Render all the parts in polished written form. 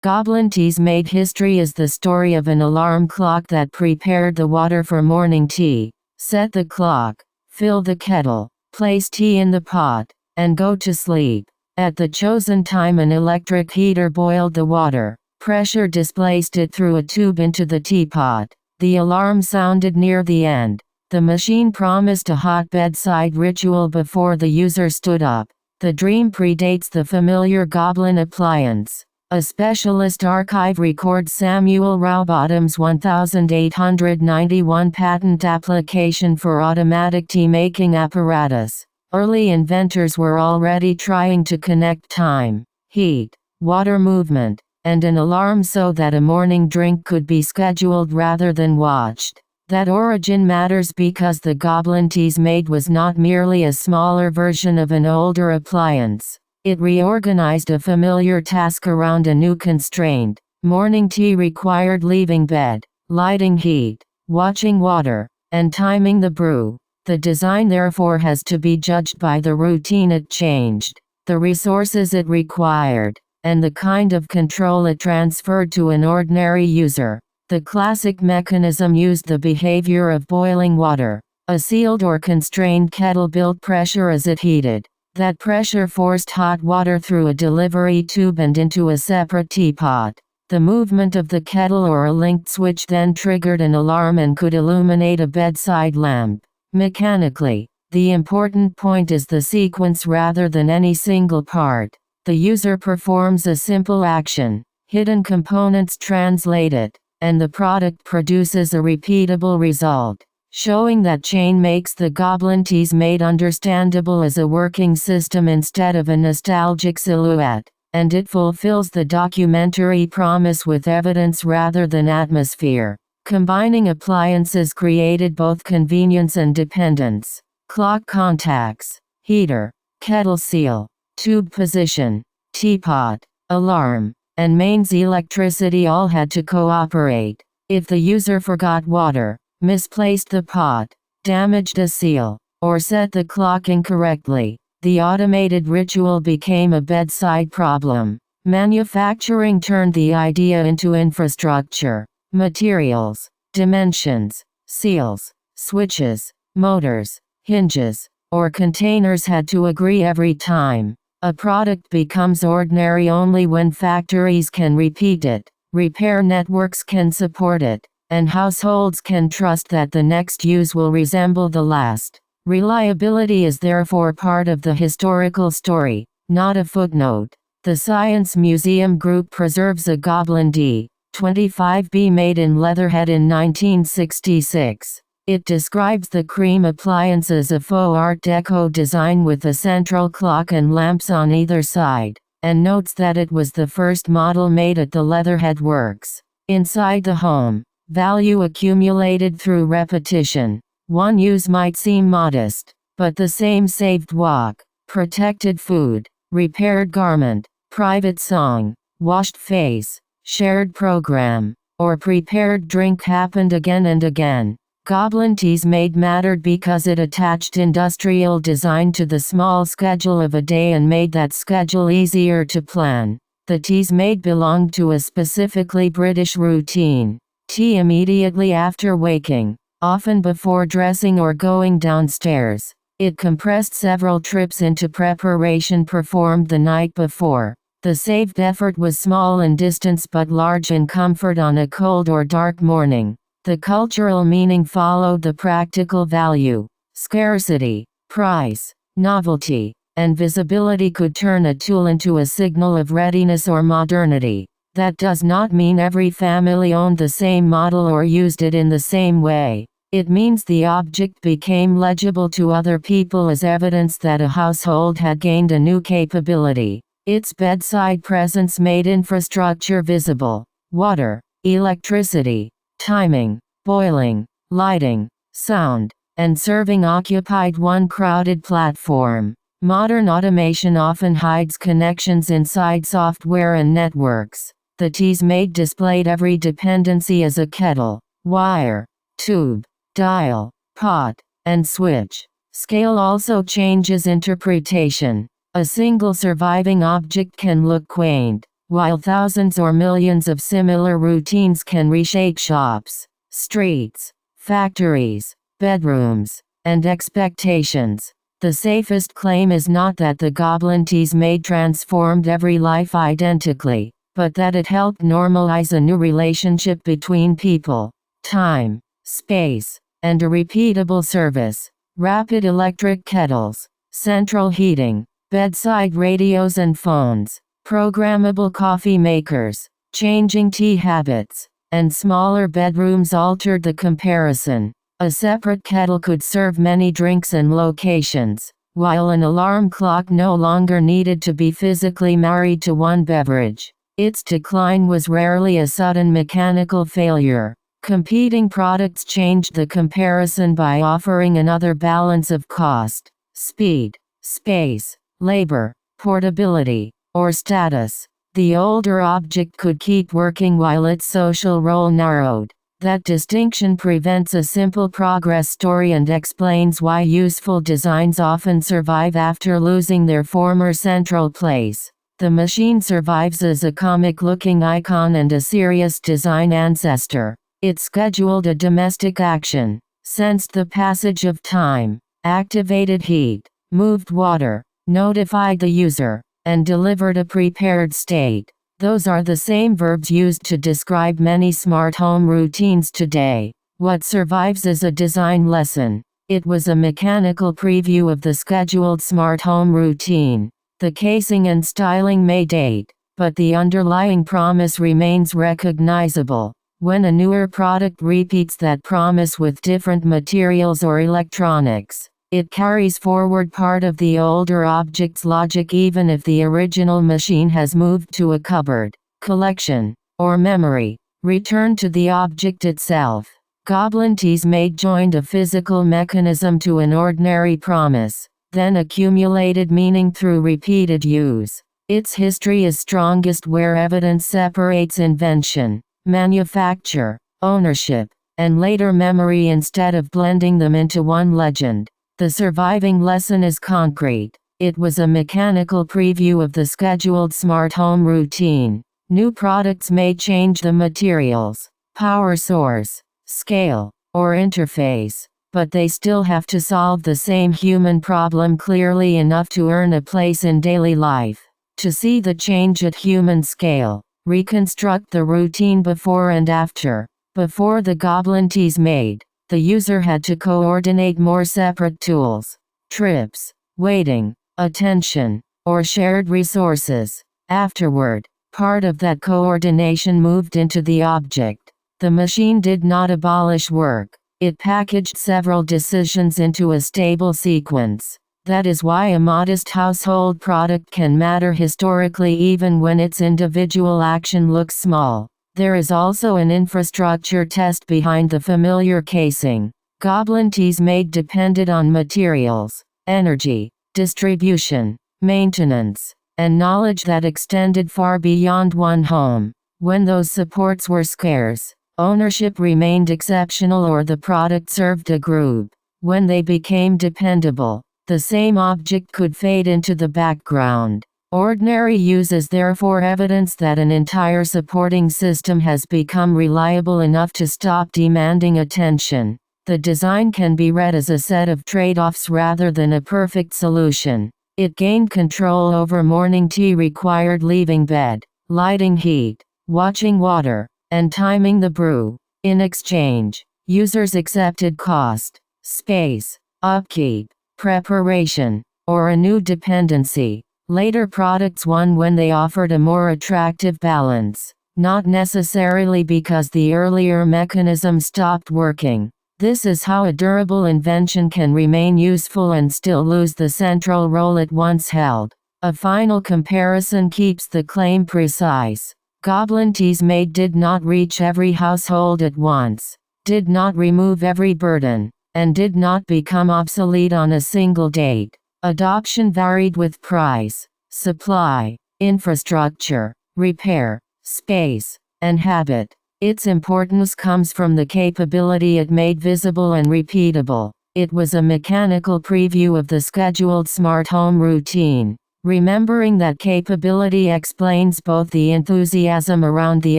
Goblin Teasmade history is the story of an alarm clock that prepared the water for morning tea. Set the clock, fill the kettle, place tea in the pot, and go to sleep. At the chosen time an electric heater boiled the water. Pressure displaced it through a tube into the teapot. The alarm sounded near the end. The machine promised a hot bedside ritual before the user stood up. The dream predates the familiar Goblin appliance. A specialist archive records Samuel Rowbottom's 1891 patent application for automatic tea-making apparatus. Early inventors were already trying to connect time, heat, water movement, and an alarm so that a morning drink could be scheduled rather than watched. That origin matters because the Goblin Teasmade was not merely a smaller version of an older appliance. It reorganized a familiar task around a new constraint. Morning tea required leaving bed, lighting heat, watching water, and timing the brew. The design therefore has to be judged by the routine it changed, the resources it required, and the kind of control it transferred to an ordinary user. The classic mechanism used the behavior of boiling water. A sealed or constrained kettle built pressure as it heated. That pressure forced hot water through a delivery tube and into a separate teapot. The movement of the kettle or a linked switch then triggered an alarm and could illuminate a bedside lamp. Mechanically, the important point is the sequence rather than any single part. The user performs a simple action, hidden components translate it, and the product produces a repeatable result. Showing that chain makes the Goblin Teasmade understandable as a working system instead of a nostalgic silhouette, and it fulfills the documentary promise with evidence rather than atmosphere. Combining appliances created both convenience and dependence. Clock contacts, heater, kettle seal, tube position, teapot, alarm, and mains electricity all had to cooperate. If the user forgot water, misplaced the pot, damaged a seal, or set the clock incorrectly, the automated ritual became a bedside problem. Manufacturing turned the idea into infrastructure. Materials, dimensions, seals, switches, motors, hinges, or containers had to agree every time. A product becomes ordinary only when factories can repeat it, repair networks can support it, and households can trust that the next use will resemble the last. Reliability is therefore part of the historical story, not a footnote. The Science Museum Group preserves a Goblin D25B made in Leatherhead in 1966. It describes the cream appliance as a faux Art Deco design with a central clock and lamps on either side, and notes that it was the first model made at the Leatherhead Works. Inside the home, value accumulated through repetition. One use might seem modest, but the same saved walk, protected food, repaired garment, private song, washed face, shared program, or prepared drink happened again and again. Goblin Teasmade mattered because it attached industrial design to the small schedule of a day and made that schedule easier to plan. The Teasmade belonged to a specifically British routine. Tea immediately after waking, often before dressing or going downstairs. It compressed several trips into preparation performed the night before. The saved effort was small in distance but large in comfort on a cold or dark morning. The cultural meaning followed the practical value. Scarcity, price, novelty, and visibility could turn a tool into a signal of readiness or modernity. That does not mean every family owned the same model or used it in the same way. It means the object became legible to other people as evidence that a household had gained a new capability. Its bedside presence made infrastructure visible. Water, electricity, timing, boiling, lighting, sound, and serving occupied one crowded platform. Modern automation often hides connections inside software and networks. The Teasmade displayed every dependency as a kettle, wire, tube, dial, pot, and switch. Scale also changes interpretation. A single surviving object can look quaint, while thousands or millions of similar routines can reshape shops, streets, factories, bedrooms, and expectations. The safest claim is not that the Goblin Teasmade transformed every life identically, but that it helped normalize a new relationship between people, time, space, and a repeatable service. Rapid electric kettles, central heating, bedside radios and phones, programmable coffee makers, changing tea habits, and smaller bedrooms altered the comparison. A separate kettle could serve many drinks and locations, while an alarm clock no longer needed to be physically married to one beverage. Its decline was rarely a sudden mechanical failure. Competing products changed the comparison by offering another balance of cost, speed, space, labor, portability, or status. The older object could keep working while its social role narrowed. That distinction prevents a simple progress story and explains why useful designs often survive after losing their former central place. The machine survives as a comic-looking icon and a serious design ancestor. It scheduled a domestic action, sensed the passage of time, activated heat, moved water, notified the user, and delivered a prepared state. Those are the same verbs used to describe many smart home routines today. What survives is a design lesson. It was a mechanical preview of the scheduled smart home routine. The casing and styling may date, but the underlying promise remains recognizable. When a newer product repeats that promise with different materials or electronics, it carries forward part of the older object's logic even if the original machine has moved to a cupboard, collection, or memory. Return to the object itself. Goblin Teasmade joined a physical mechanism to an ordinary promise, then accumulated meaning through repeated use. Its history is strongest where evidence separates invention, manufacture, ownership, and later memory instead of blending them into one legend. The surviving lesson is concrete. It was a mechanical preview of the scheduled smart home routine. New products may change the materials, power source, scale, or interface, but they still have to solve the same human problem clearly enough to earn a place in daily life. To see the change at human scale, reconstruct the routine before and after. Before the Goblin Teasmade, the user had to coordinate more separate tools, trips, waiting, attention, or shared resources. Afterward, part of that coordination moved into the object. The machine did not abolish work. It packaged several decisions into a stable sequence. That is why a modest household product can matter historically even when its individual action looks small. There is also an infrastructure test behind the familiar casing. Goblin Teasmade depended on materials, energy, distribution, maintenance, and knowledge that extended far beyond one home. When those supports were scarce, ownership remained exceptional or the product served a group. When they became dependable, the same object could fade into the background. Ordinary use is therefore evidence that an entire supporting system has become reliable enough to stop demanding attention. The design can be read as a set of trade-offs rather than a perfect solution. It gained control over morning tea required leaving bed, lighting heat, watching water, and timing the brew. In exchange, users accepted cost, space, upkeep, preparation, or a new dependency. Later products won when they offered a more attractive balance, not necessarily because the earlier mechanism stopped working. This is how a durable invention can remain useful and still lose the central role it once held. A final comparison keeps the claim precise. Goblin Teasmade did not reach every household at once, did not remove every burden, and did not become obsolete on a single date. Adoption varied with price, supply, infrastructure, repair, space, and habit. Its importance comes from the capability it made visible and repeatable. It was a mechanical preview of the scheduled smart home routine. Remembering that capability explains both the enthusiasm around the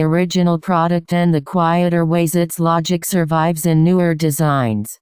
original product and the quieter ways its logic survives in newer designs.